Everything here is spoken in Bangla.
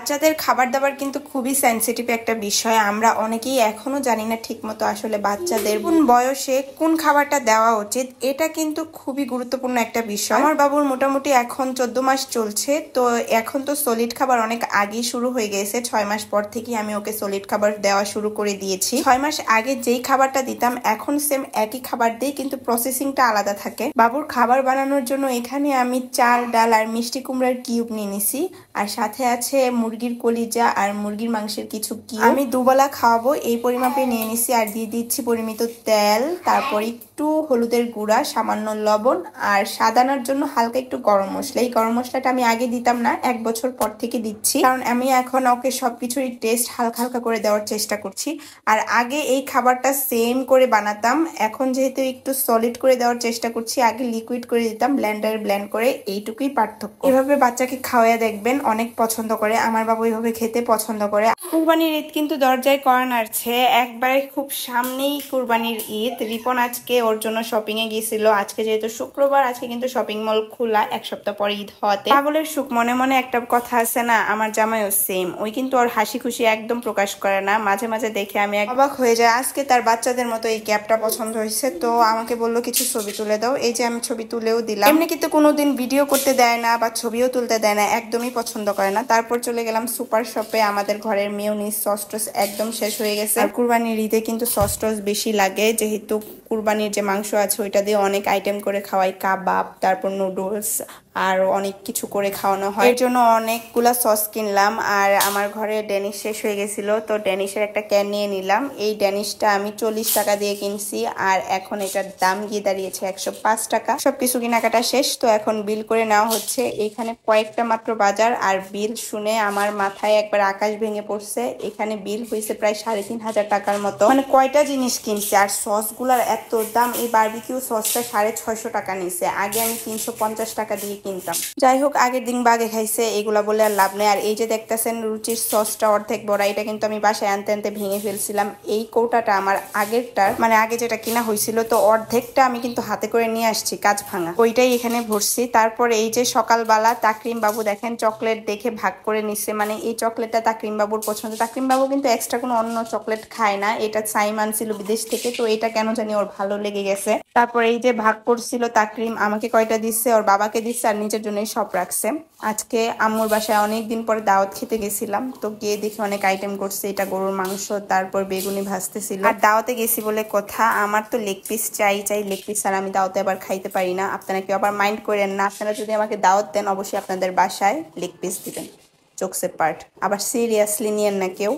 বাচ্চাদের খাবার দাবার কিন্তু খুবই সেনসিটিভ একটা বিষয়। আমরা অনেকেই এখনো জানি না ঠিকমতো আসলে বাচ্চাদের কোন বয়সে কোন খাবারটা দেওয়া উচিত। এটা কিন্তু খুবই গুরুত্বপূর্ণ একটা বিষয়। আমার বাবুর মোটামুটি এখন 14 মাস চলছে, তো এখন তো সলিড খাবার অনেক আগেই শুরু হয়ে গেছে। 6 মাস পর থেকেই আমি ওকে সলিড খাবার দেওয়া শুরু করে দিয়েছি। 6 মাস আগে যেই খাবারটা দিতাম এখন সেম একই খাবার দিই, কিন্তু প্রসেসিংটা আলাদা থাকে। বাবুর খাবার বানানোর জন্য এখানে আমি চাল, ডাল আর মিষ্টি কুমড়ার কিউব নিয়ে নিছি, আর সাথে আছে মুরগির কলিজা আর মুরগির মাংসের কিছু কিউব। আমি দুবেলা খাওয়াবো এই পরিমাপে নিয়ে নিছি, আর দিয়ে দিচ্ছি পরিমিত তেল, তারপর একটু হলুদের গুঁড়া, সামান্য লবণ, আর সাদানোর জন্য হালকা একটু গরম মশলা। এই গরম মশলাটা আমি আগে দিতাম না, 1 বছর পর থেকে দিচ্ছি, কারণ আমি এখন ওকে সবকিছুরই টেস্ট হালকা হালকা করে দেওয়ার চেষ্টা করছি। আর আগে এই খাবারটা সেম করে বানাতাম, এখন যেহেতু একটু সলিড করে দেওয়ার চেষ্টা করছি। আগে লিকুইড করে দিতাম, ব্লেন্ডারে ব্লেন্ড করে, এইটুকুই পার্থক্য। এভাবে বাচ্চাকে খাওয়াইয়া দেখবেন, অনেক পছন্দ করে। আমার বাবু এইভাবে খেতে পছন্দ করে। কুরবানির ঈদ কিন্তু দরজায় করা নাড়ছে, একবারে খুব সামনেই কুরবানির ঈদ। রিপন আজকে ওর জন্য শপিং এ গিয়েছিল। আজকে যেহেতু শুক্রবার, আজকে কিন্তু শপিং মল খোলা, 1 সপ্তাহ পরে ঈদ হওয়াতে। পাগলের সুখ মনে মনে একটা কথা আছে না, আমার জামাইও সেম। ওই কিন্তু ওর হাসি খুশি একদম প্রকাশ করে না, মাঝে মাঝে দেখে আমি অবাক হয়ে যাই। আজকে তার বাচ্চাদের মতো এই ক্যাপটা পছন্দ হয়েছে, তো আমাকে বললো কিছু ছবি তুলে দাও। এই যে আমি ছবি তুলেও দিলাম। এমনি কিন্তু কোনোদিন ভিডিও করতে দেয় না বা ছবিও তুলতে দেয় না, একদমই পছন্দ করে না। তারপর চলে গেলাম সুপার শপে। আমাদের ঘরের মেয়োনিজ সস টস একদম শেষ হয়ে গেছে। আর কুরবানির ঈদে কিন্তু সস টস বেশি লাগে, যেহেতু কুরবানির যে মাংস আছে ওইটা দিয়ে অনেক আইটেম করে খাওয়াই, কাবাব, তারপর নুডলস, আর অনেক কিছু করে খাওয়ানো হয়। এর জন্য অনেকগুলা সস কিনলাম। আর আমার ঘরে ড্যানিশ শেষ হয়ে গেছিল, তো ড্যানিশের একটা ক্যান নিয়ে নিলাম। এই ড্যানিশটা আমি 40 টাকা দিয়ে কিনছি, আর এখন এটার দাম গিয়ে দাঁড়িয়েছে 105 টাকা। সবকিছু কেনাকাটা শেষ, তো এখন বিল করে নেওয়া হচ্ছে। এখানে কয়েকটা মাত্র বাজার, আর বিল শুনে আমার মাথায় একবার আকাশ ভেঙে পড়ছে। এখানে বিল হয়েছে প্রায় 3500 টাকার মতো। মানে কয়টা জিনিস কিনছি, আর সস গুলার এত দাম। এই বারবিকিউ সসটা 650 টাকা নিছে, আগে আমি 350 টাকা দিয়ে কিনতাম। যাই হোক, আগের দিন বাগে খাইছে, এগুলা বলে আর লাভ নেই। আর এই যে দেখতেছেন রুচির সসটা অর্ধেক ভরা, এটা কিন্তু আমি বাসায় আনতে আনতে ভেঙে ফেলছিলাম। এই কৌটাটা আমার আগেরটার, মানে আগে যেটা কিনা হয়েছিল, তো অর্ধেকটা আমি কিন্তু হাতে করে নিয়ে আসছি, কাজ ভাঙা, ওইটাই এখানে ভরছি। তারপর এই যে সকালবেলা তাকরিম বাবু দেখেন চকলেট দেখে ভাগ করে নিচ্ছে, মানে এই চকলেটটা তাকরিম বাবুর পছন্দ। তাকরিম বাবু কিন্তু এক্সট্রা কোনো অন্য চকলেট খায় না, এটা সাইম আনছিল বিদেশ থেকে, তো এটা কেন জানি ওর ভালো লেগে গেছে। তারপর এই যে ভাগ করছিল তাকরিম, আমাকে কয়টা দিচ্ছে, ওর বাবাকে দিচ্ছে, আর নিজের জন্যই সব রাখছে। আজকে আম্মুর বাসায় অনেকদিন পরে দাওয়াত খেতে গেছিলাম, তো গিয়ে দেখে অনেক আইটেম করছে। এটা গরুর মাংস, তারপর বেগুনি ভাজতেছিল। আর দাওয়াতে গেছি বলে কথা, আমার তো লেগ পিস চাই, লেগ পিস আর আমি দাওয়াতে আবার খাইতে পারি না। আপনারা কেউ আবার মাইন্ড করেন না, আপনারা যদি আমাকে দাওয়াত দেন অবশ্যই আপনাদের বাসায় লেগ পিস দিবেন, জোকসের পার্ট, আবার সিরিয়াসলি নিয়েন না কেউ।